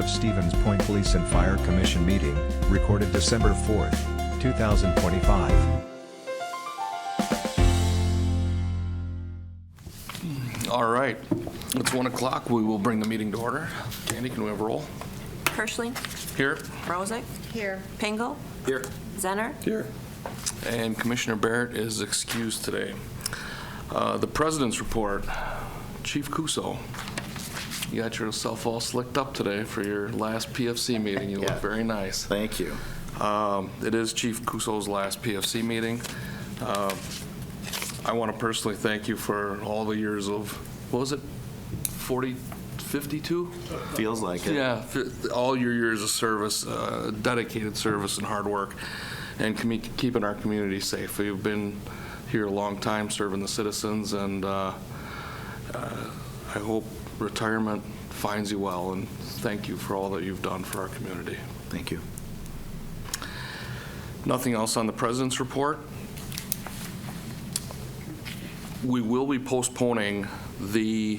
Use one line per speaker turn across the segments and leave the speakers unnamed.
of Stevens Point Police and Fire Commission meeting, recorded December 4th, 2025.
All right, it's 1 o'clock. We will bring the meeting to order. Andy, can we have a roll?
Kirschling.
Here.
Rosick. Here. Pingle.
Here.
Zenner.
Here. And Commissioner Barrett is excused today. The President's report. Chief Cuso, you got yourself all slicked up today for your last PFC meeting. You look very nice.
Thank you.
It is Chief Cuso's last PFC meeting. I want to personally thank you for all the years of, what was it, 52?
Feels like it.
Yeah, all your years of service, dedicated service and hard work, and keeping our community safe. You've been here a long time serving the citizens, and I hope retirement finds you well, and thank you for all that you've done for our community.
Thank you.
Nothing else on the President's report. We will be postponing the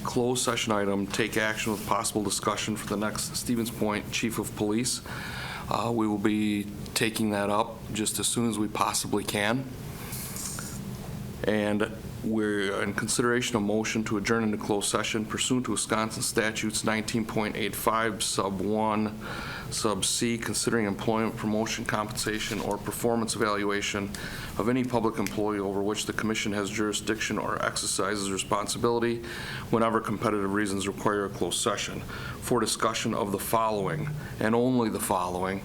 closed session item, take action with possible discussion for the next Stevens Point Chief of Police. We will be taking that up just as soon as we possibly can. And we're in consideration of motion to adjourn into closed session pursuant to Wisconsin statutes 19.85 sub 1 sub C, considering employment, promotion, compensation, or performance evaluation of any public employee over which the commission has jurisdiction or exercises responsibility whenever competitive reasons require a closed session for discussion of the following and only the following: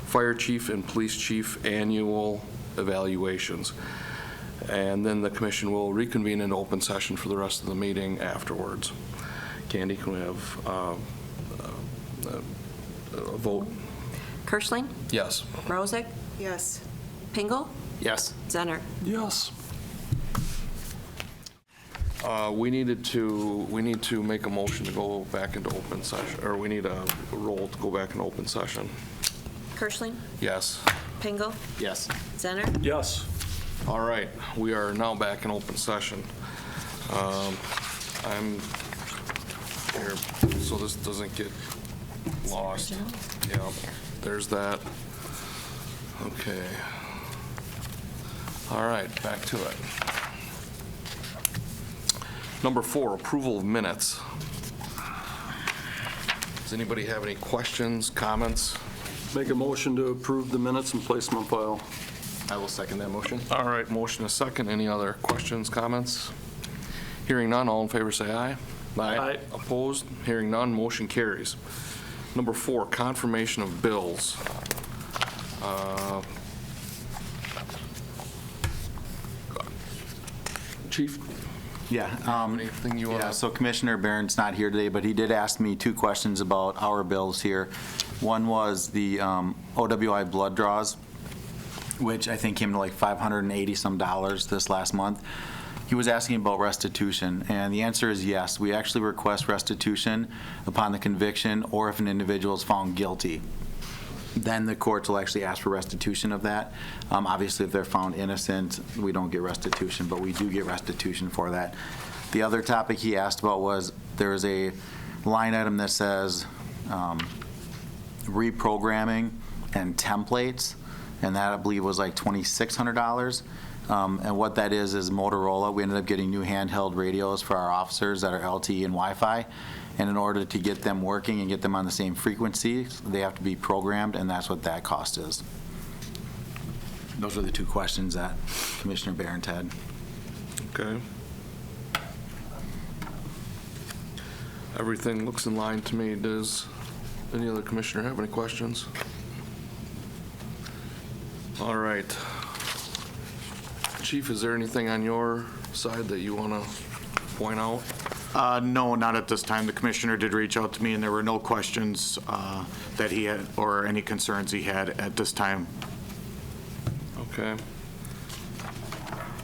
fire chief and police chief annual evaluations. And then the commission will reconvene in open session for the rest of the meeting afterwards. Candy, can we have a vote?
Kirschling.
Yes.
Rosick. Yes. Pingle.
Yes.
Zenner.
Yes. We need to make a motion to go back into open session, or we need a roll to go back into open session.
Kirschling.
Yes.
Pingle.
Yes.
Zenner.
Yes. All right, we are now back in open session. I'm here, so this doesn't get lost. Yeah, there's that. Okay. All right, back to it. Number 4, approval of minutes. Does anybody have any questions, comments?
Make a motion to approve the minutes and place them on file.
I will second that motion.
All right, motion is second. Any other questions, comments? Hearing none, all in favor say aye.
Aye.
Opposed? Hearing none, motion carries. Number 4, confirmation of bills. Chief?
Yeah.
Anything you want to?
So Commissioner Barron's not here today, but he did ask me 2 questions about our bills here. One was the OWI blood draws, which I think came to like $580 some this last month. He was asking about restitution, and the answer is yes. We actually request restitution upon the conviction or if an individual is found guilty. Then the courts will actually ask for restitution of that. Obviously, if they're found innocent, we don't get restitution, but we do get restitution for that. The other topic he asked about was there's a line item that says reprogramming and templates, and that I believe was like $2,600. And what that is Motorola. We ended up getting new handheld radios for our officers that are LTE and Wi-Fi. And in order to get them working and get them on the same frequency, they have to be programmed, and that's what that cost is. Those are the 2 questions that Commissioner Barron had.
Okay. Everything looks in line to me. Does any other commissioner have any questions? All right. Chief, is there anything on your side that you want to point out?
No, not at this time. The commissioner did reach out to me, and there were no questions that he had or any concerns he had at this time.
Okay.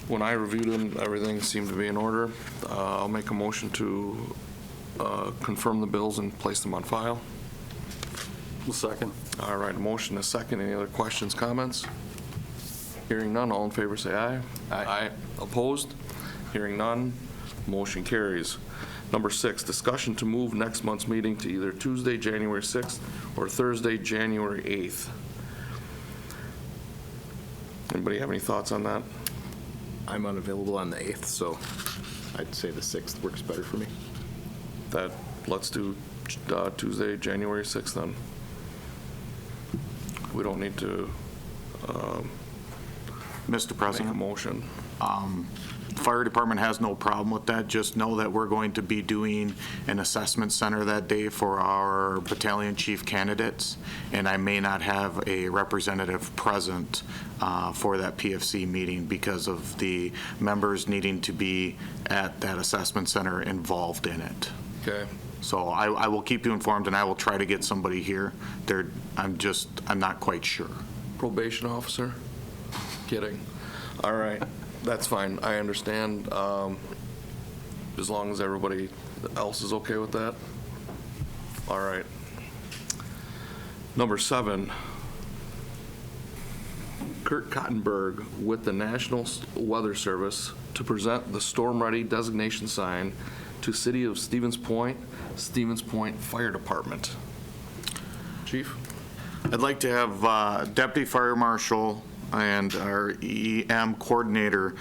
When I reviewed them, everything seemed to be in order. I'll make a motion to confirm the bills and place them on file.
Second.
All right, motion is second. Any other questions, comments? Hearing none, all in favor say aye.
Aye.
Opposed? Hearing none, motion carries. Number 6, discussion to move next month's meeting to either Tuesday, January 6th or Thursday, January 8th. Anybody have any thoughts on that?
I'm unavailable on the 8th, so I'd say the 6th works better for me.
Let's do Tuesday, January 6th then. We don't need to
Mr.
make a
President,
motion.
the fire department has no problem with that. Just know that we're going to be doing an assessment center that day for our battalion chief candidates, and I may not have a representative present for that PFC meeting because of the members needing to be at that assessment center involved in it.
Okay.
So I will keep you informed, and I will try to get somebody here. I'm not quite sure.
Probation officer? Kidding. All right, that's fine. I understand. As long as everybody else is okay with that. All right. Number 7, Kurt Kotenburg with the National Weather Service to present the Storm Ready designation sign to City of Stevens Point Fire Department. Chief?
I'd like to have Deputy Fire Marshal and our EM coordinator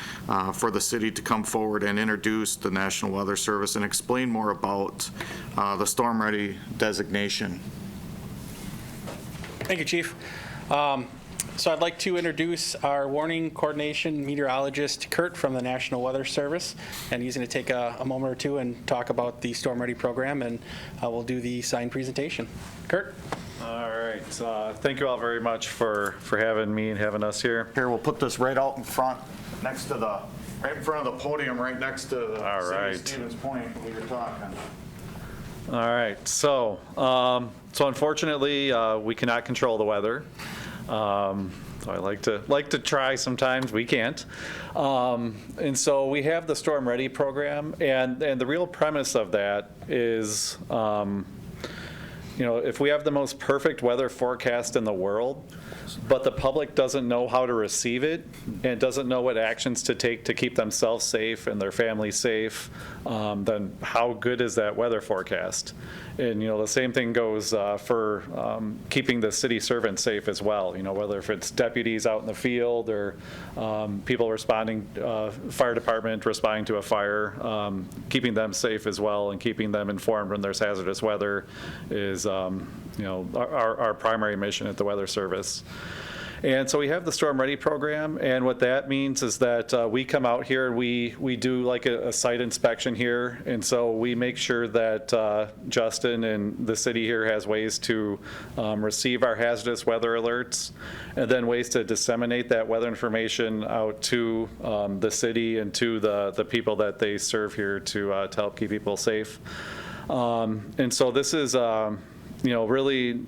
for the city to come forward and introduce the National Weather Service and explain more about the Storm Ready designation.
Thank you, Chief. So I'd like to introduce our warning coordination meteorologist, Kurt, from the National Weather Service, and he's going to take a moment or two and talk about the Storm Ready program, and we'll do the sign presentation. Kurt?
All right. Thank you all very much for having me and having us here.
Here, we'll put this right out in front, right in front of the podium, right next to the City of Stevens Point when we were talking.
All right. So unfortunately, we cannot control the weather. I like to try sometimes. We can't. And so we have the Storm Ready program, and the real premise of that is, if we have the most perfect weather forecast in the world, but the public doesn't know how to receive it and doesn't know what actions to take to keep themselves safe and their families safe, then how good is that weather forecast? And, the same thing goes for keeping the city servants safe as well, whether if it's deputies out in the field or people responding, fire department responding to a fire, keeping them safe as well and keeping them informed when there's hazardous weather is, our primary mission at the Weather Service. And so we have the Storm Ready program, and what that means is that we come out here and we do like a site inspection here, and so we make sure that Justin and the city here has ways to receive our hazardous weather alerts, and then ways to disseminate that weather information out to the city and to the people that they serve here to help keep people safe. And so this is, really,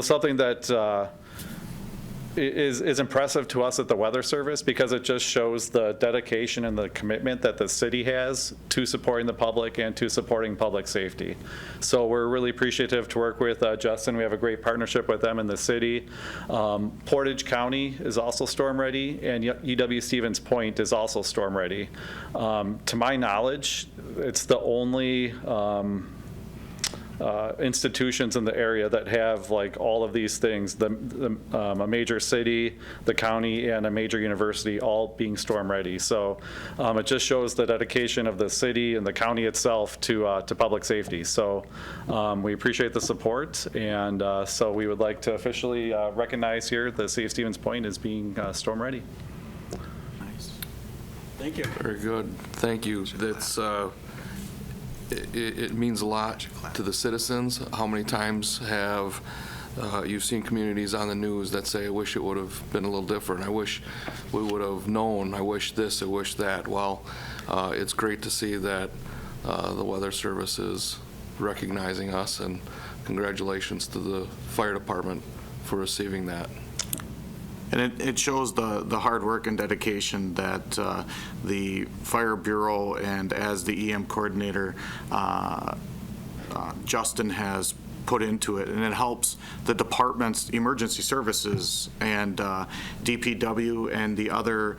something that is impressive to us at the Weather Service because it just shows the dedication and the commitment that the city has to supporting the public and to supporting public safety. So we're really appreciative to work with Justin. We have a great partnership with them in the city. Portage County is also storm ready, and UW Stevens Point is also storm ready. To my knowledge, it's the only institutions in the area that have like all of these things, a major city, the county, and a major university all being storm ready. So it just shows the dedication of the city and the county itself to public safety. So we appreciate the support, and so we would like to officially recognize here the City of Stevens Point as being storm ready.
Nice.
Thank you.
Very good. Thank you. That's it means a lot to the citizens. How many times have you've seen communities on the news that say, I wish it would have been a little different. I wish we would have known. I wish this, I wish that. Well, it's great to see that the Weather Service is recognizing us, and congratulations to the fire department for receiving that.
And it shows the hard work and dedication that the Fire Bureau and as the EM coordinator, Justin has put into it, and it helps the department's emergency services and DPW and the other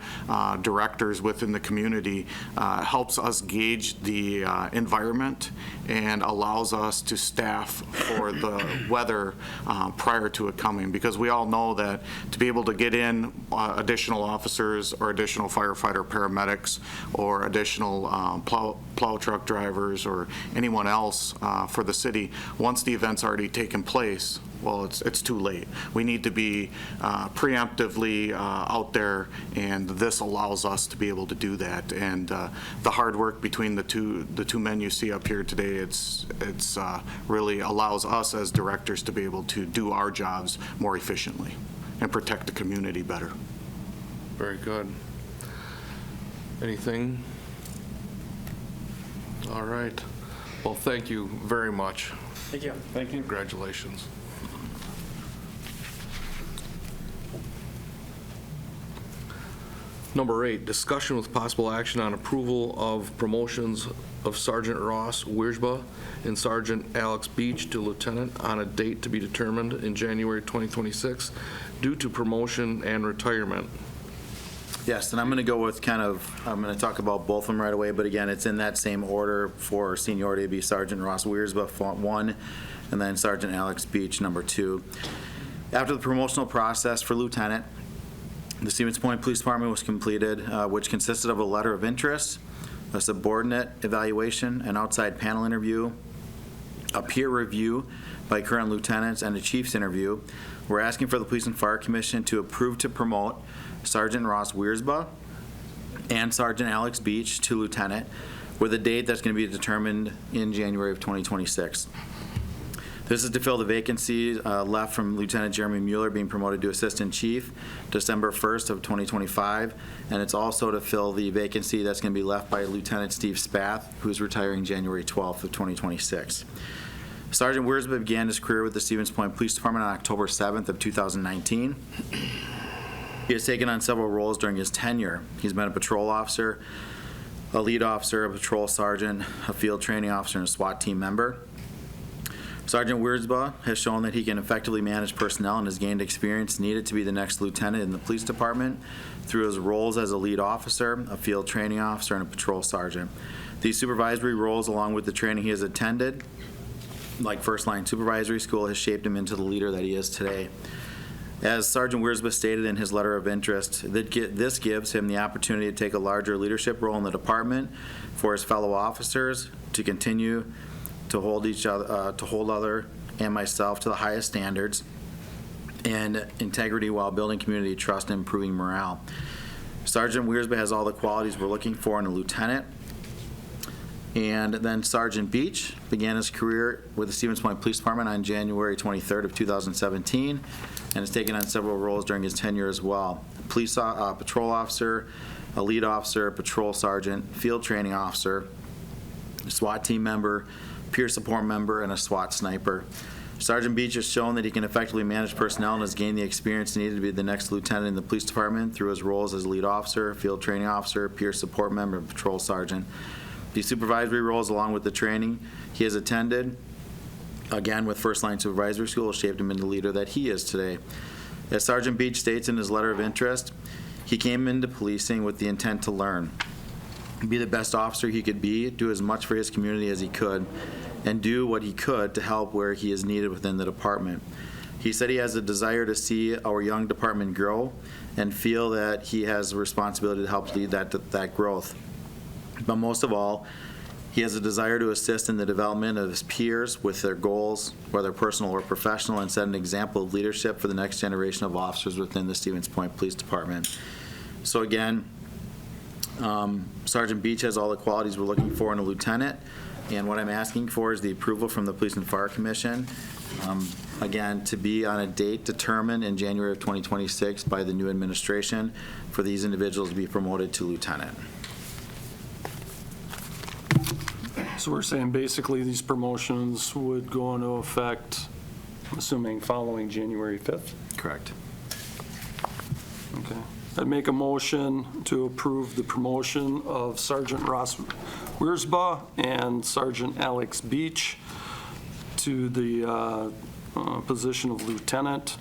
directors within the community, helps us gauge the environment and allows us to staff for the weather prior to it coming, because we all know that to be able to get in additional officers or additional firefighter paramedics or additional plow truck drivers or anyone else for the city, once the event's already taken place, well, it's too late. We need to be preemptively out there, and this allows us to be able to do that. And the hard work between the two men you see up here today, it's really allows us as directors to be able to do our jobs more efficiently and protect the community better.
Very good. Anything? All right. Well, thank you very much.
Thank you. Thank you.
Congratulations. Number 8, discussion with possible action on approval of promotions of Sergeant Ross Wierzba and Sergeant Alex Beach to lieutenant on a date to be determined in January 2026 due to promotion and retirement.
Yes, and I'm going to go with I'm going to talk about both of them right away, but again, it's in that same order for seniority. It'd be Sergeant Ross Wierzba, 1, and then Sergeant Alex Beach, number 2. After the promotional process for lieutenant, the Stevens Point Police Department was completed, which consisted of a letter of interest, a subordinate evaluation, an outside panel interview, a peer review by current lieutenants, and a chief's interview. We're asking for the Police and Fire Commission to approve to promote Sergeant Ross Wierzba and Sergeant Alex Beach to lieutenant with a date that's going to be determined in January of 2026. This is to fill the vacancy left from Lieutenant Jeremy Mueller being promoted to Assistant Chief December 1st of 2025, and it's also to fill the vacancy that's going to be left by Lieutenant Steve Spath, who's retiring January 12th of 2026. Sergeant Wierzba began his career with the Stevens Point Police Department on October 7th of 2019. He has taken on several roles during his tenure. He's been a patrol officer, a lead officer, a patrol sergeant, a field training officer, and a SWAT team member. Sergeant Wierzba has shown that he can effectively manage personnel and has gained experience needed to be the next lieutenant in the police department through his roles as a lead officer, a field training officer, and a patrol sergeant. These supervisory roles, along with the training he has attended, like first line supervisory school, has shaped him into the leader that he is today. As Sergeant Wierzba stated in his letter of interest, this gives him the opportunity to take a larger leadership role in the department for his fellow officers, to continue to hold other and myself to the highest standards and integrity while building community trust and improving morale. Sergeant Wierzba has all the qualities we're looking for in a lieutenant. And then Sergeant Beach began his career with the Stevens Point Police Department on January 23rd of 2017 and has taken on several roles during his tenure as well. Patrol officer, a lead officer, a patrol sergeant, field training officer, a SWAT team member, peer support member, and a SWAT sniper. Sergeant Beach has shown that he can effectively manage personnel and has gained the experience needed to be the next lieutenant in the police department through his roles as lead officer, field training officer, peer support member, and patrol sergeant. These supervisory roles, along with the training he has attended, again with first line supervisory school, shaped him into the leader that he is today. As Sergeant Beach states in his letter of interest, he came into policing with the intent to learn, be the best officer he could be, do as much for his community as he could, and do what he could to help where he is needed within the department. He said he has a desire to see our young department grow and feel that he has a responsibility to help lead that growth. But most of all, he has a desire to assist in the development of his peers with their goals, whether personal or professional, and set an example of leadership for the next generation of officers within the Stevens Point Police Department. So again, Sergeant Beach has all the qualities we're looking for in a lieutenant, and what I'm asking for is the approval from the Police and Fire Commission, again, to be on a date determined in January of 2026 by the new administration for these individuals to be promoted to lieutenant.
So we're saying basically these promotions would go into effect, I'm assuming following January 5th?
Correct.
Okay. I'd make a motion to approve the promotion of Sergeant Ross Wierzba and Sergeant Alex Beach to the position of lieutenant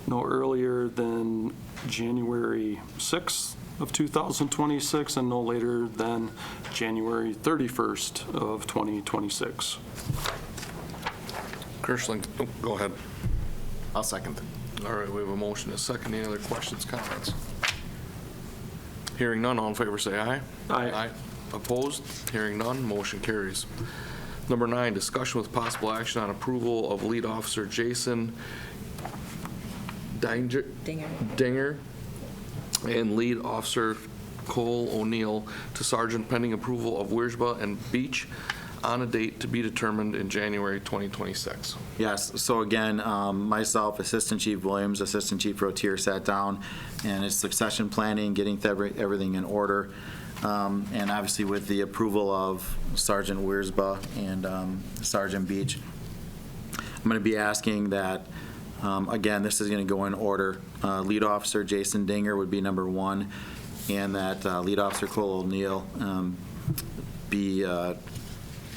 no earlier than January 6th of 2026 and no later than January 31st of 2026.
Kirschling, oh, go ahead.
I'll second.
All right, we have a motion, a second. Any other questions, comments? Hearing none, all in favor say aye.
Aye.
Opposed? Hearing none, motion carries. Number 9, discussion with possible action on approval of lead officer Jason Dienger and lead officer Cole O'Neill to sergeant pending approval of Wierzba and Beach on a date to be determined in January 2026.
Yes, so again, myself, Assistant Chief Williams, Assistant Chief Rotier sat down, and it's succession planning, getting everything in order, and obviously with the approval of Sergeant Wierzba and Sergeant Beach, I'm going to be asking that, again, this is going to go in order. Lead Officer Jason Dienger would be number 1, and that Lead Officer Cole O'Neill be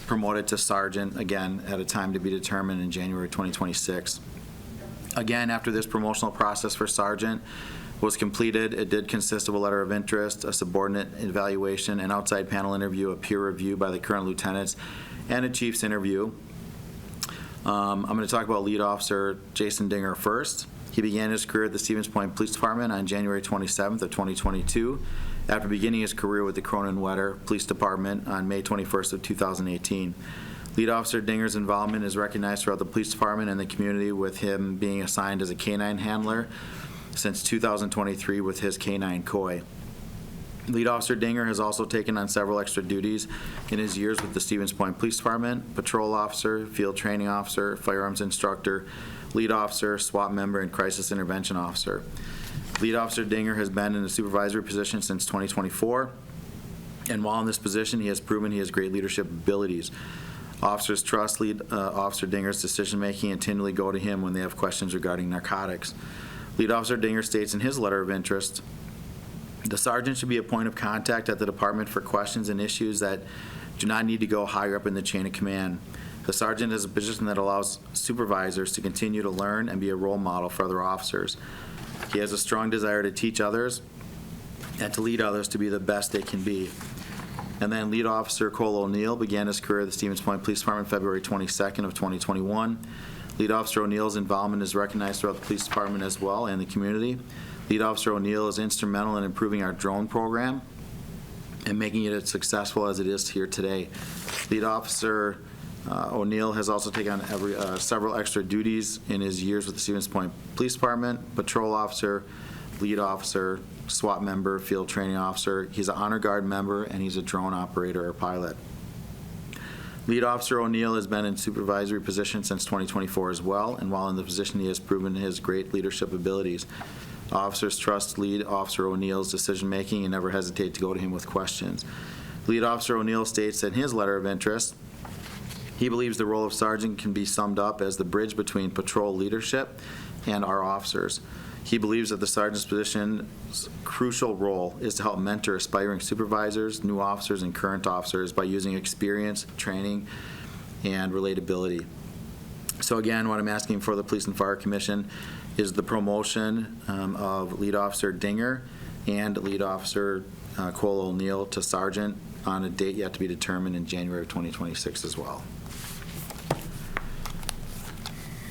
promoted to sergeant, again, at a time to be determined in January 2026. Again, after this promotional process for sergeant was completed, it did consist of a letter of interest, a subordinate evaluation, an outside panel interview, a peer review by the current lieutenants, and a chief's interview. I'm going to talk about Lead Officer Jason Dienger first. He began his career at the Stevens Point Police Department on January 27th of 2022, after beginning his career with the Cronin-Wetter Police Department on May 21st of 2018. Lead Officer Dinger's involvement is recognized throughout the police department and the community, with him being assigned as a canine handler since 2023 with his canine Koi. Lead Officer Dienger has also taken on several extra duties in his years with the Stevens Point Police Department: patrol officer, field training officer, firearms instructor, lead officer, SWAT member, and crisis intervention officer. Lead Officer Dienger has been in a supervisory position since 2024, and while in this position, he has proven he has great leadership abilities. Officers trust Lead Officer Dinger's decision-making and continually go to him when they have questions regarding narcotics. Lead Officer Dienger states in his letter of interest, the sergeant should be a point of contact at the department for questions and issues that do not need to go higher up in the chain of command. The sergeant is a position that allows supervisors to continue to learn and be a role model for other officers. He has a strong desire to teach others and to lead others to be the best they can be. And then Lead Officer Cole O'Neill began his career at the Stevens Point Police Department February 22nd of 2021. Lead Officer O'Neill's involvement is recognized throughout the police department as well and the community. Lead Officer O'Neill is instrumental in improving our drone program and making it as successful as it is here today. Lead Officer O'Neill has also taken on several extra duties in his years with the Stevens Point Police Department: patrol officer, lead officer, SWAT member, field training officer. He's an honor guard member, and he's a drone operator or pilot. Lead Officer O'Neill has been in supervisory position since 2024 as well, and while in the position, he has proven his great leadership abilities. Officers trust Lead Officer O'Neill's decision-making and never hesitate to go to him with questions. Lead Officer O'Neill states in his letter of interest, he believes the role of sergeant can be summed up as the bridge between patrol leadership and our officers. He believes that the sergeant's position's crucial role is to help mentor aspiring supervisors, new officers, and current officers by using experience, training, and relatability. So again, what I'm asking for the Police and Fire Commission is the promotion of Lead Officer Dienger and Lead Officer Cole O'Neill to sergeant on a date yet to be determined in January of 2026 as well.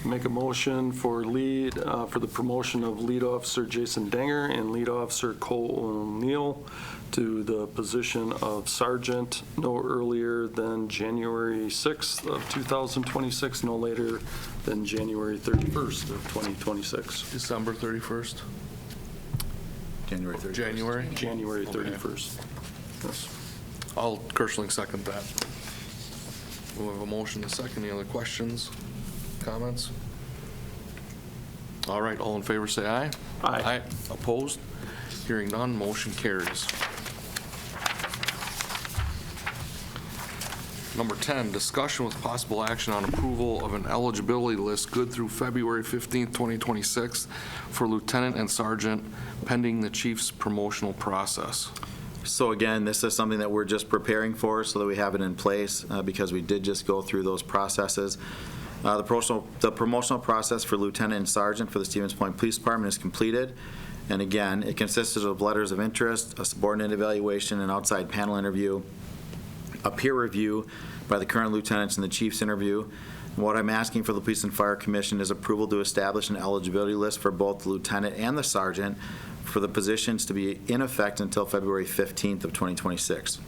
Make a motion for for the promotion of Lead Officer Jason Dienger and Lead Officer Cole O'Neill to the position of sergeant no earlier than January 6th of 2026, no later than January 31st of 2026.
December 31st?
January 31st.
January?
January
Okay.
31st. Yes.
I'll Kirschling second that. We have a motion to second. Any other questions, comments? All right, all in favor say aye.
Aye.
Opposed? Hearing none, motion carries. Number 10, discussion with possible action on approval of an eligibility list good through February 15th, 2026 for lieutenant and sergeant pending the chief's promotional process.
So again, this is something that we're just preparing for so that we have it in place because we did just go through those processes. The promotional process for lieutenant and sergeant for the Stevens Point Police Department is completed. And again, it consisted of letters of interest, a subordinate evaluation, an outside panel interview, a peer review by the current lieutenants, and the chief's interview. And what I'm asking for the Police and Fire Commission is approval to establish an eligibility list for both the lieutenant and the sergeant for the positions to be in effect until February 15th of 2026.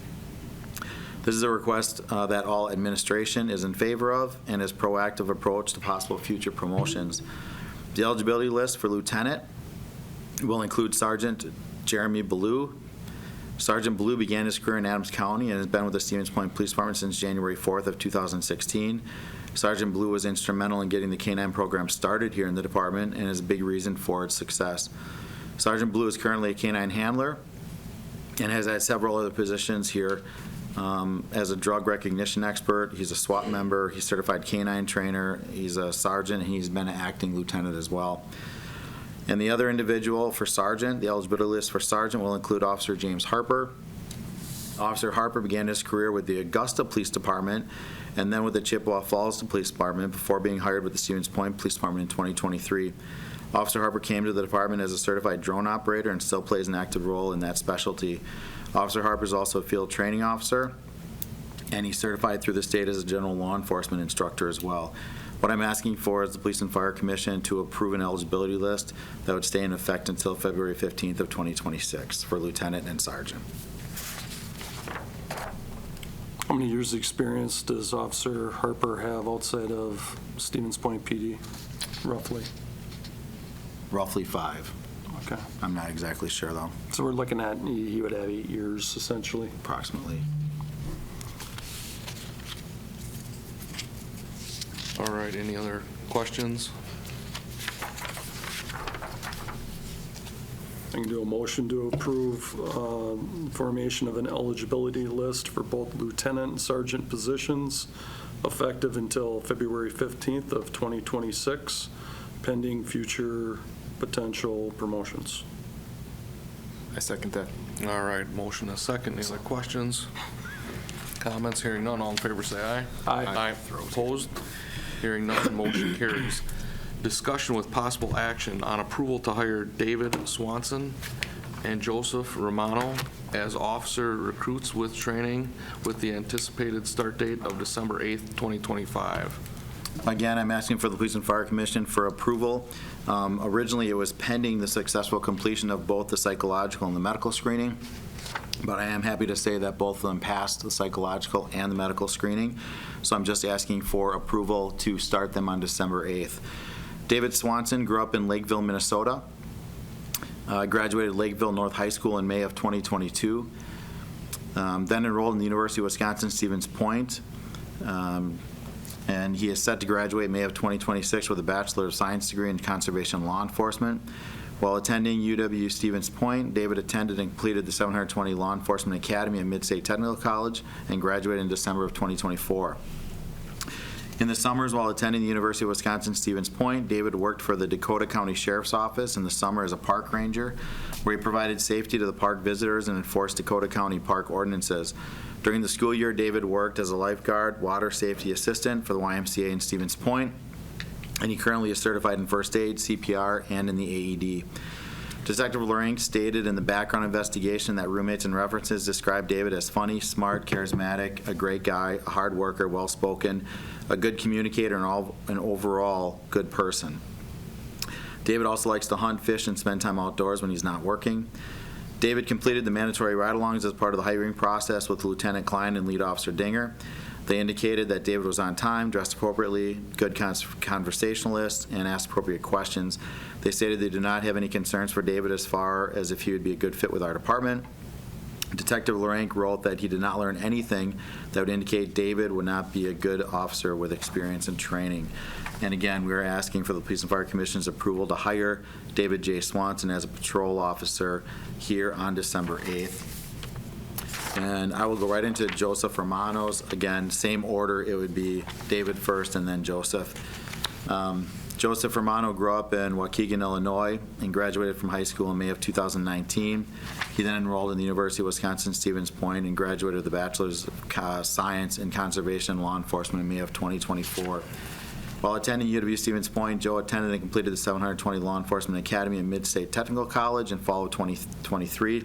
This is a request that all administration is in favor of and is proactive approach to possible future promotions. The eligibility list for lieutenant will include Sergeant Jeremy Ballou. Sergeant Ballou began his career in Adams County and has been with the Stevens Point Police Department since January 4th of 2016. Sergeant Ballou was instrumental in getting the K-9 program started here in the department and is a big reason for its success. Sergeant Ballou is currently a K-9 handler and has had several other positions here as a drug recognition expert. He's a SWAT member, he's certified K-9 trainer, he's a sergeant, and he's been an acting lieutenant as well. And the other individual for sergeant, the eligibility list for sergeant will include Officer James Harper. Officer Harper began his career with the Augusta Police Department and then with the Chippewa Falls Police Department before being hired with the Stevens Point Police Department in 2023. Officer Harper came to the department as a certified drone operator and still plays an active role in that specialty. Officer Harper is also a field training officer, and he's certified through the state as a general law enforcement instructor as well. What I'm asking for is the Police and Fire Commission to approve an eligibility list that would stay in effect until February 15th of 2026 for lieutenant and sergeant.
How many years' experience does Officer Harper have outside of Stevens Point PD, roughly?
Roughly 5.
Okay.
I'm not exactly sure, though.
So we're looking at, he would have 8 years, essentially.
Approximately.
All right, any other questions?
I can do a motion to approve formation of an eligibility list for both lieutenant and sergeant positions effective until February 15th of 2026, pending future potential promotions.
I second that.
All right, motion and a second. Any other questions? Comments? Hearing none, all in favor say aye.
Aye.
Aye. Opposed? Hearing none, motion carries. Discussion with possible action on approval to hire David Swanson and Joseph Romano as officer recruits with training with the anticipated start date of December 8th, 2025.
Again, I'm asking for the Police and Fire Commission for approval. Originally, it was pending the successful completion of both the psychological and the medical screening, but I am happy to say that both of them passed the psychological and the medical screening, so I'm just asking for approval to start them on December 8th. David Swanson grew up in Lakeville, Minnesota. Graduated Lakeville North High School in May of 2022. Then enrolled in the University of Wisconsin-Stevens Point. And he is set to graduate May of 2026 with a Bachelor of Science degree in Conservation Law Enforcement. While attending UW-Stevens Point, David attended and completed the 720 Law Enforcement Academy at Mid-State Technical College and graduated in December of 2024. In the summers while attending the University of Wisconsin-Stevens Point, David worked for the Dakota County Sheriff's Office in the summer as a park ranger, where he provided safety to the park visitors and enforced Dakota County park ordinances. During the school year, David worked as a lifeguard, water safety assistant for the YMCA in Stevens Point, and he currently is certified in first aid, CPR, and in the AED. Detective Lorank stated in the background investigation that roommates and references described David as funny, smart, charismatic, a great guy, a hard worker, well-spoken, a good communicator, and an overall good person. David also likes to hunt, fish, and spend time outdoors when he's not working. David completed the mandatory ride-alongs as part of the hiring process with Lieutenant Klein and Lead Officer Dienger. They indicated that David was on time, dressed appropriately, good conversationalist, and asked appropriate questions. They stated they do not have any concerns for David as far as if he would be a good fit with our department. Detective Lorank wrote that he did not learn anything that would indicate David would not be a good officer with experience and training. And again, we are asking for the Police and Fire Commission's approval to hire David J. Swanson as a patrol officer here on December 8th. And I will go right into Joseph Romano's. Again, same order. It would be David first and then Joseph. Joseph Romano grew up in Waukegan, Illinois, and graduated from high school in May of 2019. He then enrolled in the University of Wisconsin-Stevens Point and graduated with a Bachelor's of Science in Conservation and Law Enforcement in May of 2024. While attending UW Stevens Point, Joe attended and completed the 720 Law Enforcement Academy at Mid-State Technical College in fall of 2023.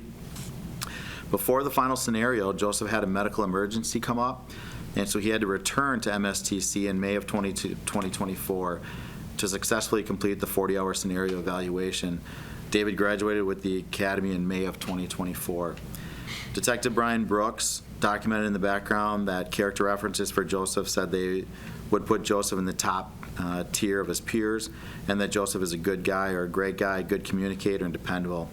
Before the final scenario, Joseph had a medical emergency come up, and so he had to return to MSTC in May of 2024 to successfully complete the 40-hour scenario evaluation. David graduated with the Academy in May of 2024. Detective Brian Brooks documented in the background that character references for Joseph said they would put Joseph in the top tier of his peers, and that Joseph is a good guy or a great guy, good communicator, and dependable.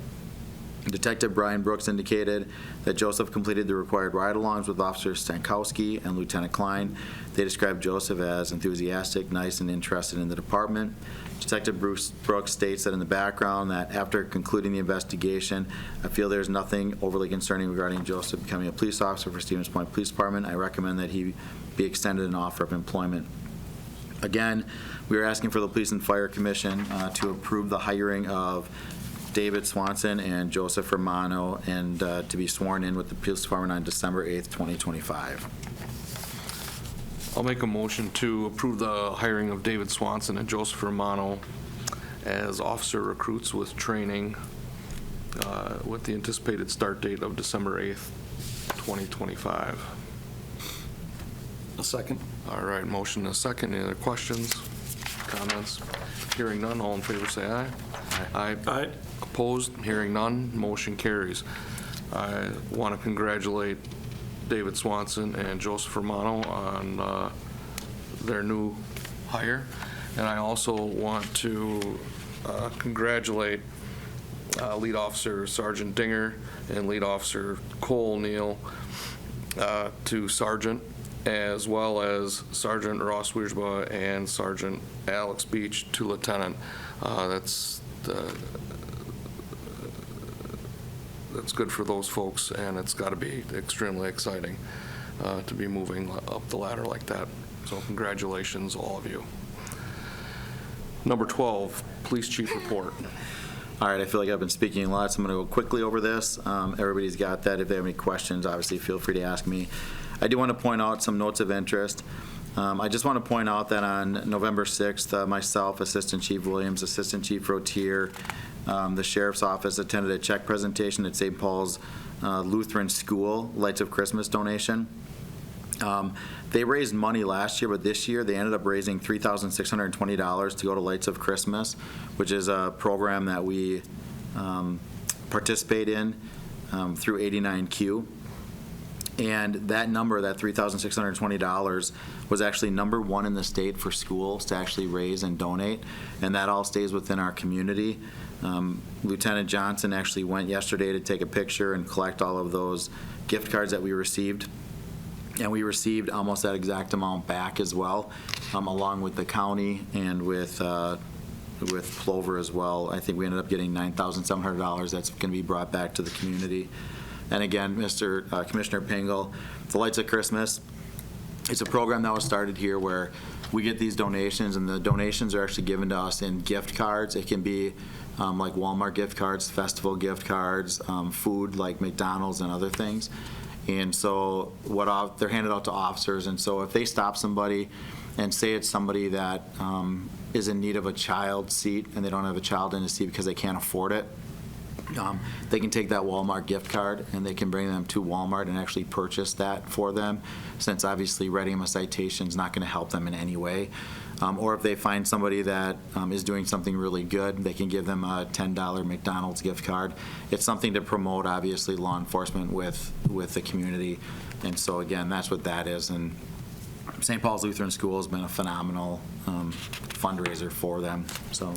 Detective Brian Brooks indicated that Joseph completed the required ride-alongs with Officers Stankowski and Lieutenant Klein. They described Joseph as enthusiastic, nice, and interested in the department. Detective Brooks states that in the background that after concluding the investigation, I feel there's nothing overly concerning regarding Joseph becoming a police officer for Stevens Point Police Department. I recommend that he be extended an offer of employment. Again, we are asking for the Police and Fire Commission to approve the hiring of David Swanson and Joseph Romano, and to be sworn in with the Police Department on December 8th, 2025.
I'll make a motion to approve the hiring of David Swanson and Joseph Romano as officer recruits with training with the anticipated start date of December 8th, 2025.
A second.
All right, motion and a second. Any other questions, comments? Hearing none, all in favor say aye. Aye.
Aye.
Opposed? Hearing none, motion carries. I want to congratulate David Swanson and Joseph Romano on their new hire. And I also want to congratulate Lead Officer Sergeant Dienger and Lead Officer Cole Neal to Sergeant, as well as Sergeant Ross Wierzba and Sergeant Alex Beach to Lieutenant. That's good for those folks, and it's got to be extremely exciting to be moving up the ladder like that. So congratulations, all of you. Number 12, Police Chief Report.
All right, I feel like I've been speaking a lot, so I'm going to go quickly over this. Everybody's got that. If they have any questions, obviously feel free to ask me. I do want to point out some notes of interest. I just want to point out that on November 6th, myself, Assistant Chief Williams, Assistant Chief Rotier, the Sheriff's Office attended a check presentation at St. Paul's Lutheran School, Lights of Christmas donation. They raised money last year, but this year they ended up raising $3,620 to go to Lights of Christmas, which is a program that we participate in through 89Q. And that number, that $3,620, was actually number one in the state for schools to actually raise and donate, and that all stays within our community. Lieutenant Johnson actually went yesterday to take a picture and collect all of those gift cards that we received, and we received almost that exact amount back as well, along with the county and with Plover as well. I think we ended up getting $9,700 that's going to be brought back to the community. And again, Commissioner Pingle, the Lights of Christmas, it's a program that was started here where we get these donations, and the donations are actually given to us in gift cards. It can be like Walmart gift cards, festival gift cards, food like McDonald's and other things. And so they're handed out to officers, and so if they stop somebody and say it's somebody that is in need of a child seat and they don't have a child in the seat because they can't afford it, they can take that Walmart gift card and they can bring them to Walmart and actually purchase that for them, since obviously writing them a citation is not going to help them in any way. Or if they find somebody that is doing something really good, they can give them a $10 McDonald's gift card. It's something to promote, obviously, law enforcement with the community. And so, again, that's what that is. And St. Paul's Lutheran School has been a phenomenal fundraiser for them. So.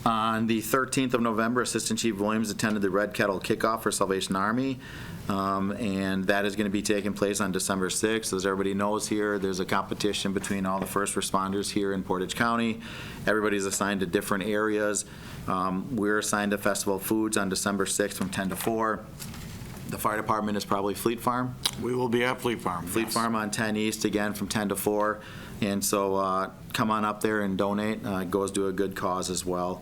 On the 13th of November, Assistant Chief Williams attended the Red Kettle Kickoff for Salvation Army, and that is going to be taking place on December 6th. As everybody knows here, there's a competition between all the first responders here in Portage County. Everybody's assigned to different areas. We're assigned to Festival Foods on December 6th from 10 to 4. The fire department is probably Fleet Farm.
We will be at Fleet Farm.
Fleet Farm on 10 East, again, from 10 to 4. And so come on up there and donate. It goes to a good cause as well.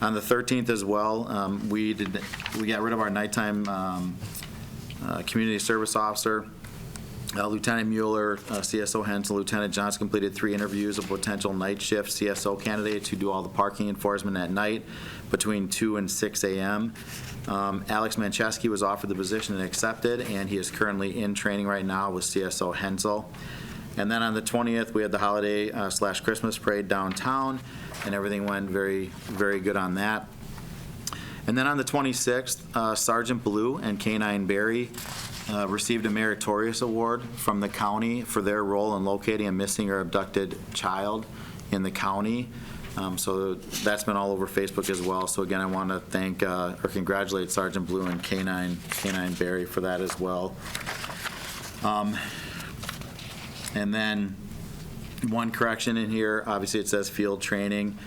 On the 13th as well, we got rid of our nighttime community service officer. Lieutenant Mueller, CSO Hensel, Lieutenant Johnson completed 3 interviews of potential night shift CSO candidates who do all the parking enforcement at night between 2 and 6 a.m. Alex Mancheski was offered the position and accepted, and he is currently in training right now with CSO Hensel. And then on the 20th, we had the holiday / Christmas parade downtown, and everything went very, very good on that. And then on the 26th, Sergeant Blue and K-9 Barry received a meritorious award from the county for their role in locating a missing or abducted child in the county. So that's been all over Facebook as well. So again, I want to thank or congratulate Sergeant Blue and K-9 Barry for that as well. And then one correction in here, obviously it says field training,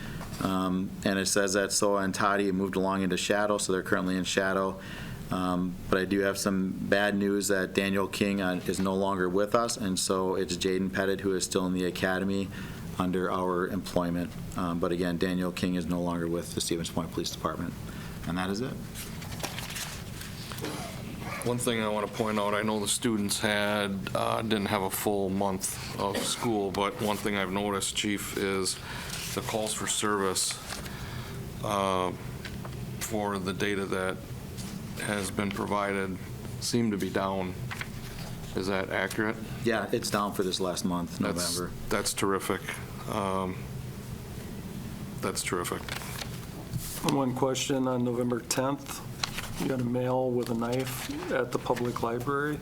and it says that Soa and Toddy moved along into shadow, so they're currently in shadow. But I do have some bad news that Daniel King is no longer with us, and so it's Jaden Pettit who is still in the academy under our employment. But again, Daniel King is no longer with the Stevens Point Police Department. And that is it.
One thing I want to point out, I know the students didn't have a full month of school, but one thing I've noticed, Chief, is the calls for service for the data that has been provided seem to be down. Is that accurate?
Yeah, it's down for this last month, November.
That's terrific. That's terrific.
One question on November 10th. You got a male with a knife at the public library.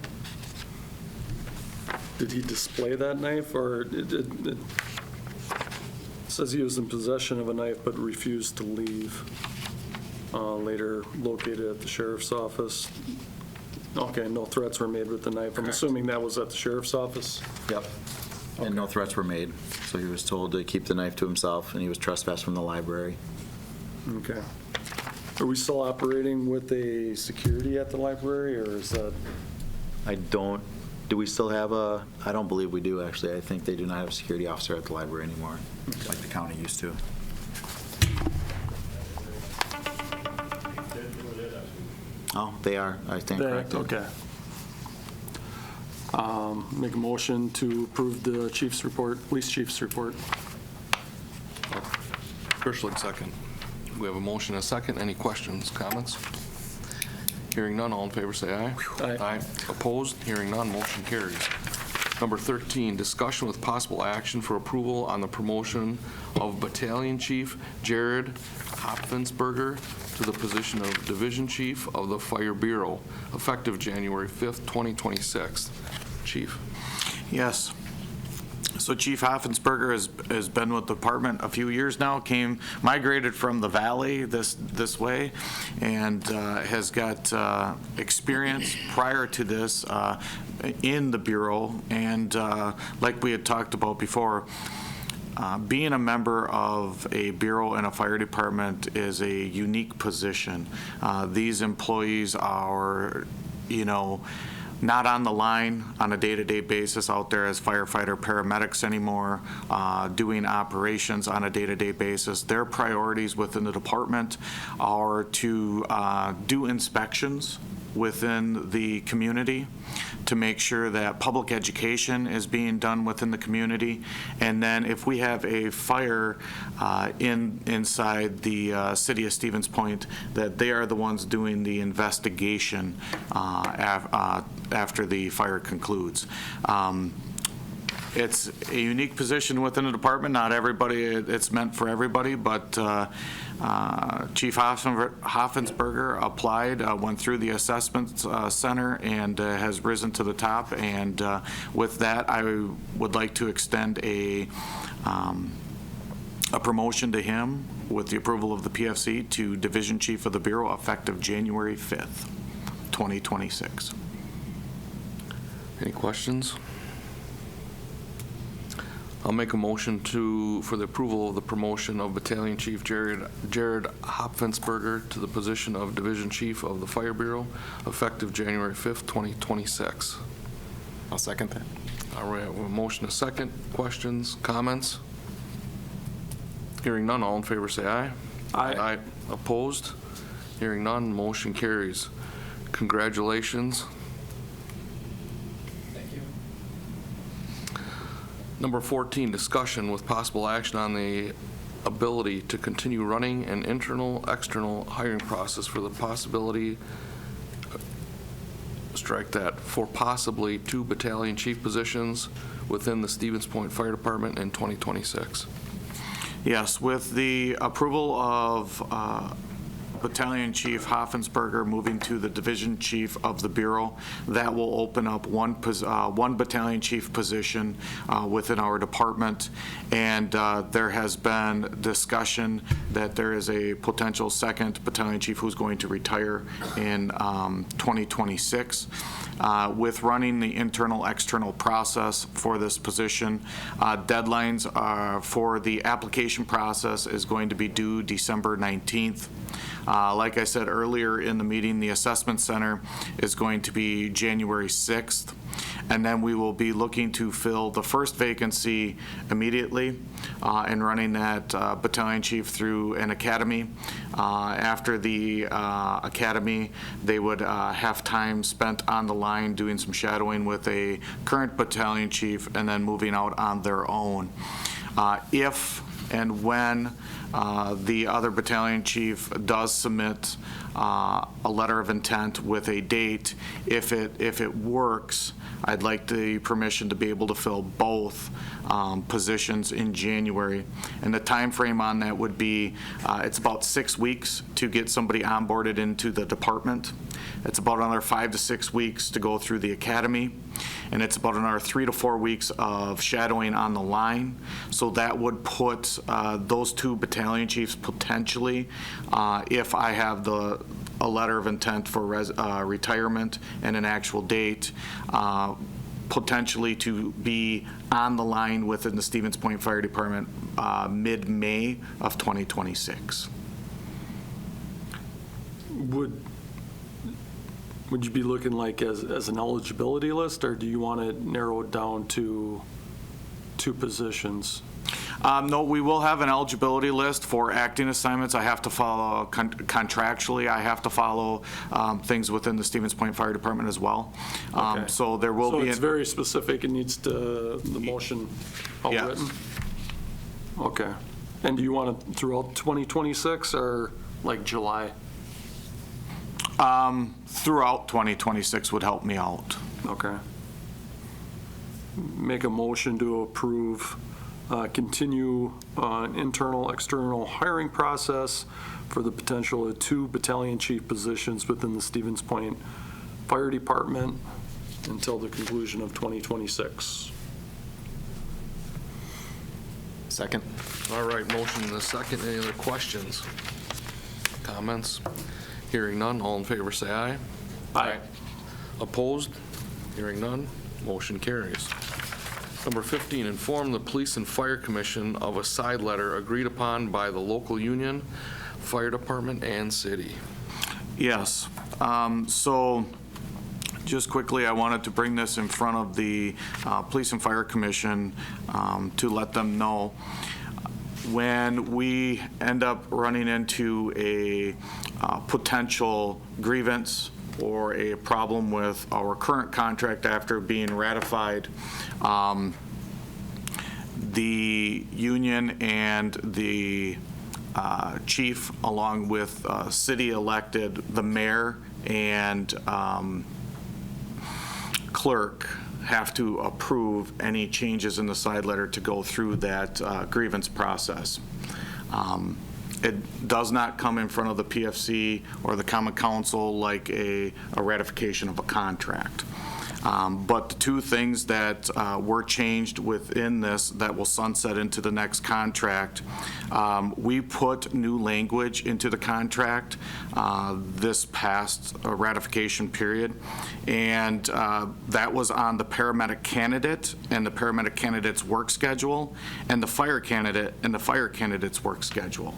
Did he display that knife, or it says he was in possession of a knife but refused to leave? Later located at the sheriff's office. Okay, no threats were made with the knife. I'm assuming that was at the sheriff's office?
Yep. And no threats were made. So he was told to keep the knife to himself, and he was trespassed from the library.
Okay. Are we still operating with a security at the library, or is that?
Do we still have I don't believe we do, actually. I think they do not have a security officer at the library anymore, like the county used to. Oh, they are, I think, correct.
Okay. Make a motion to approve the chief's report, police chief's report.
Kirschling, second. We have a motion and a second. Any questions, comments? Hearing none, all in favor say aye.
Aye.
Opposed? Hearing none, motion carries. Number 13, discussion with possible action for approval on the promotion of Battalion Chief Jared Hopfensperger to the position of Division Chief of the Fire Bureau, effective January 5th, 2026. Chief.
Yes. So Chief Hopfensperger has been with the department a few years now, migrated from the valley this way, and has got experience prior to this in the Bureau. And like we had talked about before, being a member of a bureau and a fire department is a unique position. These employees are, not on the line on a day-to-day basis out there as firefighter paramedics anymore, doing operations on a day-to-day basis. Their priorities within the department are to do inspections within the community to make sure that public education is being done within the community. And then if we have a fire inside the city of Stevens Point, that they are the ones doing the investigation after the fire concludes. It's a unique position within the department. Not everybody, it's meant for everybody, but Chief Hopfensperger applied, went through the assessment center, and has risen to the top. And with that, I would like to extend a promotion to him with the approval of the PFC to Division Chief of the Bureau, effective January 5th, 2026.
Any questions? I'll make a motion for the approval of the promotion of Battalion Chief Jared Hopfensperger to the position of Division Chief of the Fire Bureau, effective January 5th, 2026.
I'll second that.
All right, we have a motion, a second. Questions, comments? Hearing none, all in favor say aye.
Aye.
Opposed? Hearing none, motion carries. Congratulations.
Thank you.
Number 14, discussion with possible action on the ability to continue running an internal-external hiring process for the possibility, strike that, for possibly 2 battalion chief positions within the Stevens Point Fire Department in 2026.
Yes, with the approval of Battalion Chief Hopfensperger moving to the Division Chief of the Bureau, that will open up one battalion chief position within our department. And there has been discussion that there is a potential second battalion chief who's going to retire in 2026. With running the internal-external process for this position, deadlines for the application process is going to be due December 19th. Like I said earlier in the meeting, the assessment center is going to be January 6th, and then we will be looking to fill the first vacancy immediately and running that battalion chief through an academy. After the academy, they would have time spent on the line doing some shadowing with a current battalion chief and then moving out on their own. If and when the other battalion chief does submit a letter of intent with a date, if it works, I'd like the permission to be able to fill both positions in January. And the time frame on that would be, it's about 6 weeks to get somebody onboarded into the department. It's about another 5 to 6 weeks to go through the academy. And it's about another 3 to 4 weeks of shadowing on the line. So that would put those 2 battalion chiefs potentially, if I have a letter of intent for retirement and an actual date, potentially to be on the line within the Stevens Point Fire Department mid-May of 2026.
Would you be looking like as an eligibility list, or do you want it narrowed down to 2 positions?
No, we will have an eligibility list for acting assignments. I have to follow contractually. I have to follow things within the Stevens Point Fire Department as well.
Okay.
So there will be.
So it's very specific. It needs the motion all
Yes.
written? Okay. And do you want it throughout 2026 or like July?
Throughout 2026 would help me out.
Okay. Make a motion to approve, continue an internal, external hiring process for the potential of 2 battalion chief positions within the Stevens Point Fire Department until the conclusion of 2026.
Second.
All right, motion and a second. Any other questions? Comments? Hearing none, all in favor say aye.
Aye.
Opposed? Hearing none, motion carries. Number 15, inform the Police and Fire Commission of a side letter agreed upon by the local union, fire department, and city.
Yes. So just quickly, I wanted to bring this in front of the Police and Fire Commission to let them know when we end up running into a potential grievance or a problem with our current contract after being ratified, the union and the chief, along with city elected, the mayor and clerk, have to approve any changes in the side letter to go through that grievance process. It does not come in front of the PFC or the Common Council like a ratification of a contract. But the 2 things that were changed within this that will sunset into the next contract, we put new language into the contract this past ratification period, and that was on the paramedic candidate and the paramedic candidate's work schedule and the fire candidate and the fire candidate's work schedule.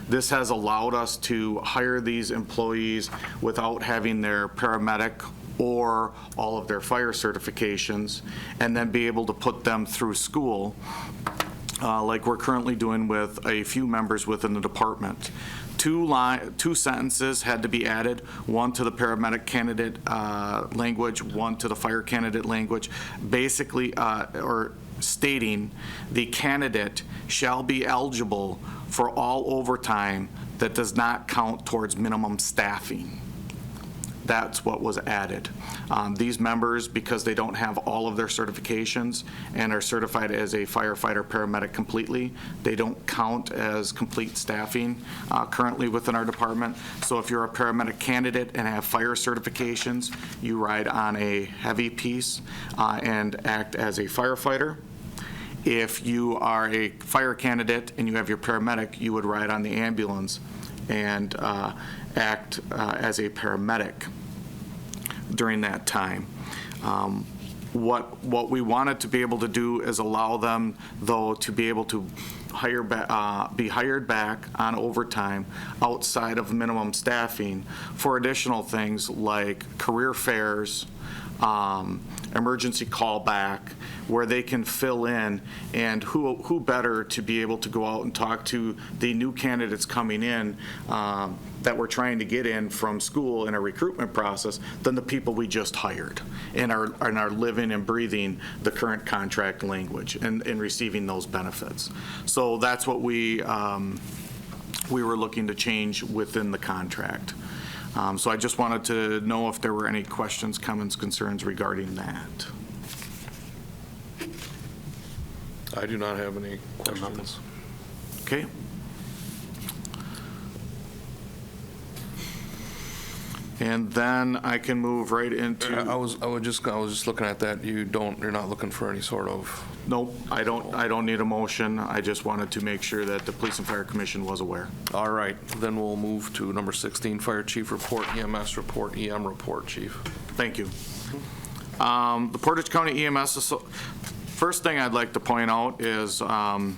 This has allowed us to hire these employees without having their paramedic or all of their fire certifications, and then be able to put them through school like we're currently doing with a few members within the department. 2 sentences had to be added, 1 to the paramedic candidate language, 1 to the fire candidate language, basically, or stating the candidate shall be eligible for all overtime that does not count towards minimum staffing. That's what was added. These members, because they don't have all of their certifications and are certified as a firefighter paramedic completely, they don't count as complete staffing currently within our department. So if you're a paramedic candidate and have fire certifications, you ride on a heavy piece and act as a firefighter. If you are a fire candidate and you have your paramedic, you would ride on the ambulance and act as a paramedic during that time. What we wanted to be able to do is allow them, though, to be able to be hired back on overtime outside of minimum staffing for additional things like career fairs, emergency callback, where they can fill in, and who better to be able to go out and talk to the new candidates coming in that we're trying to get in from school in a recruitment process than the people we just hired and are living and breathing the current contract language and receiving those benefits. So that's what we were looking to change within the contract. So I just wanted to know if there were any questions, comments, concerns regarding that.
I do not have any questions.
Okay. And then I can move right into.
I was just looking at that. You're not looking for any sort of.
Nope, I don't need a motion. I just wanted to make sure that the Police and Fire Commission was aware.
All right, then we'll move to number 16, Fire Chief Report, EMS Report, EM Report, Chief.
Thank you. The Portage County EMS, first thing I'd like to point out is the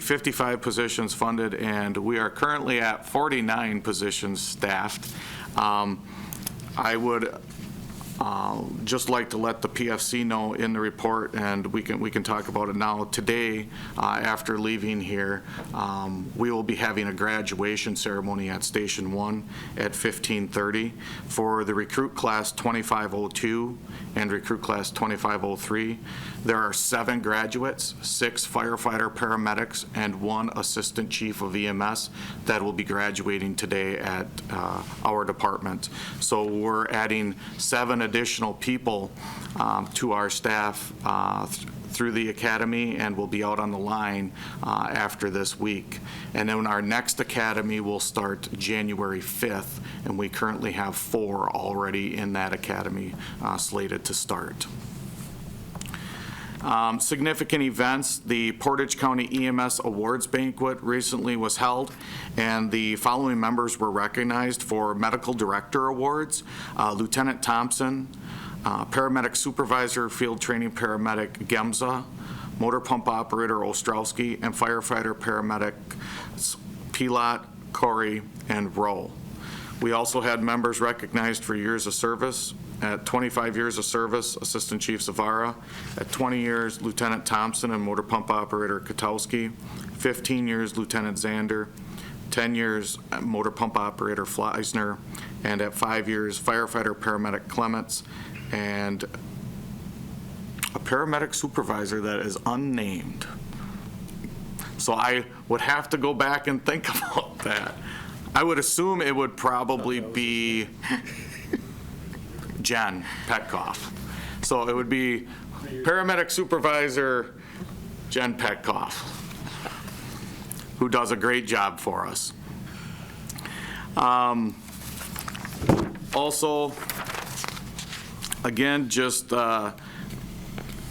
55 positions funded, and we are currently at 49 positions staffed. I would just like to let the PFC know in the report, and we can talk about it now. Today, after leaving here, we will be having a graduation ceremony at Station 1 at 15:30 for the recruit class 2502 and recruit class 2503. There are 7 graduates, 6 firefighter paramedics, and 1 assistant chief of EMS that will be graduating today at our department. So we're adding 7 additional people to our staff through the academy, and will be out on the line after this week. And then our next academy will start January 5th, and we currently have 4 already in that academy slated to start. Significant events, the Portage County EMS Awards Banquet recently was held, and the following members were recognized for Medical Director Awards. Lieutenant Thompson, Paramedic Supervisor, Field Training Paramedic Gemza, Motor Pump Operator Ostrowski, and Firefighter Paramedic Pilot, Corey, and Rowe. We also had members recognized for years of service. At 25 years of service, Assistant Chief Zavara. At 20 years, Lieutenant Thompson and Motor Pump Operator Katowski. 15 years, Lieutenant Zander. 10 years, Motor Pump Operator Fleisner. And at 5 years, Firefighter Paramedic Clements. And a Paramedic Supervisor that is unnamed. So I would have to go back and think about that. I would assume it would probably be Jen Petkoff. So it would be Paramedic Supervisor Jen Petkoff, who does a great job for us. Also, again, just the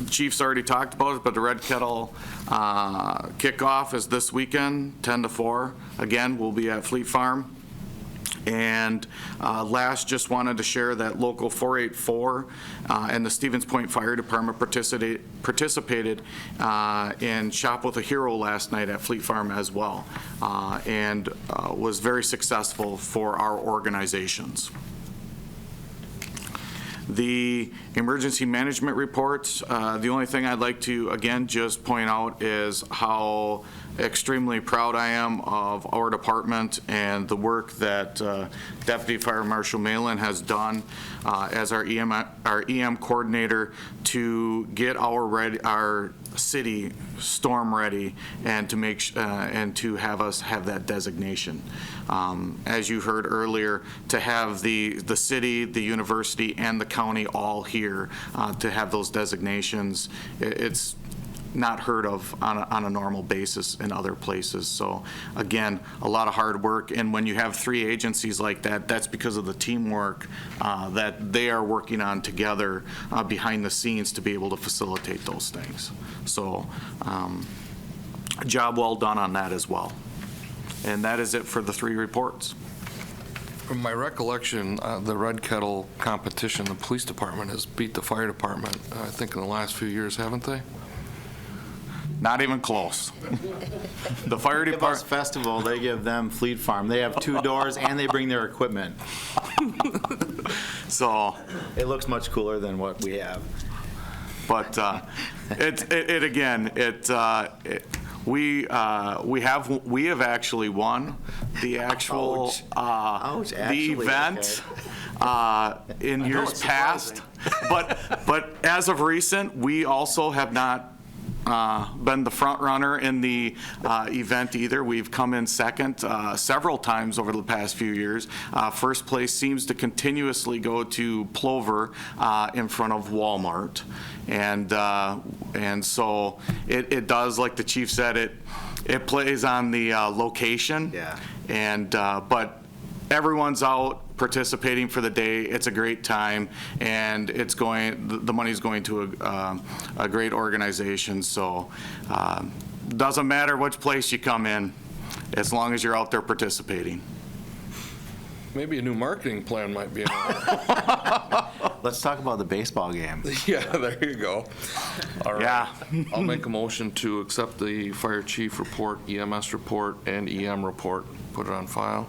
Chief's already talked about it, but the Red Kettle kickoff is this weekend, 10 to 4. Again, we'll be at Fleet Farm. And last, just wanted to share that Local 484 and the Stevens Point Fire Department participated in Shop with a Hero last night at Fleet Farm as well, and was very successful for our organizations. The emergency management reports, the only thing I'd like to, again, just point out is how extremely proud I am of our department and the work that Deputy Fire Marshal Malin has done as our EM coordinator to get our city storm ready and to and to have us have that designation. As you heard earlier, to have the city, the university, and the county all here to have those designations, it's not heard of on a normal basis in other places. So again, a lot of hard work, and when you have 3 agencies like that, that's because of the teamwork that they are working on together behind the scenes to be able to facilitate those things. So job well done on that as well. And that is it for the 3 reports.
From my recollection, the Red Kettle competition, the police department has beat the fire department, I think, in the last few years, haven't they?
Not even close. The fire
Give us
department.
festival, they give them Fleet Farm. They have 2 doors and they bring their equipment.
So,
It looks much cooler than what we have.
but we have actually won the actual
Ouch,
the
actually,
event in years
it's
past. But as of recent, we also have not been the front runner in the event either. We've come in second several times over the past few years. First place seems to continuously go to Plover in front of Walmart. And so it does, like the chief said, it plays on the location.
Yeah.
And but everyone's out participating for the day. It's a great time, and the money's going to a great organization. So doesn't matter which place you come in, as long as you're out there participating.
Maybe a new marketing plan might be in order.
Let's talk about the baseball game.
Yeah, there you go. All right.
Yeah.
I'll make a motion to accept the fire chief report, EMS report, and EM report. Put it on file.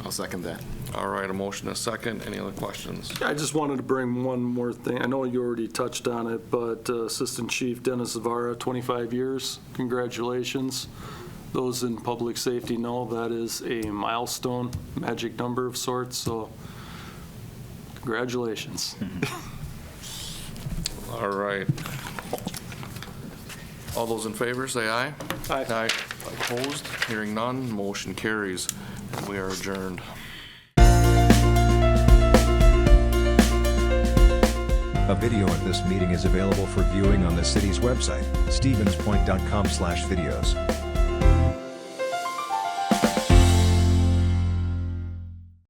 I'll second that.
All right, a motion, a second. Any other questions?
I just wanted to bring one more thing. I know you already touched on it, but Assistant Chief Dennis Zavara, 25 years. Congratulations. Those in public safety know that is a milestone, magic number of sorts, so congratulations.
All right. All those in favor, say aye.
Aye.
Aye. Opposed? Hearing none, motion carries, and we are adjourned.
A video of this meeting is available for viewing on the city's website, stevenspoint.com/videos.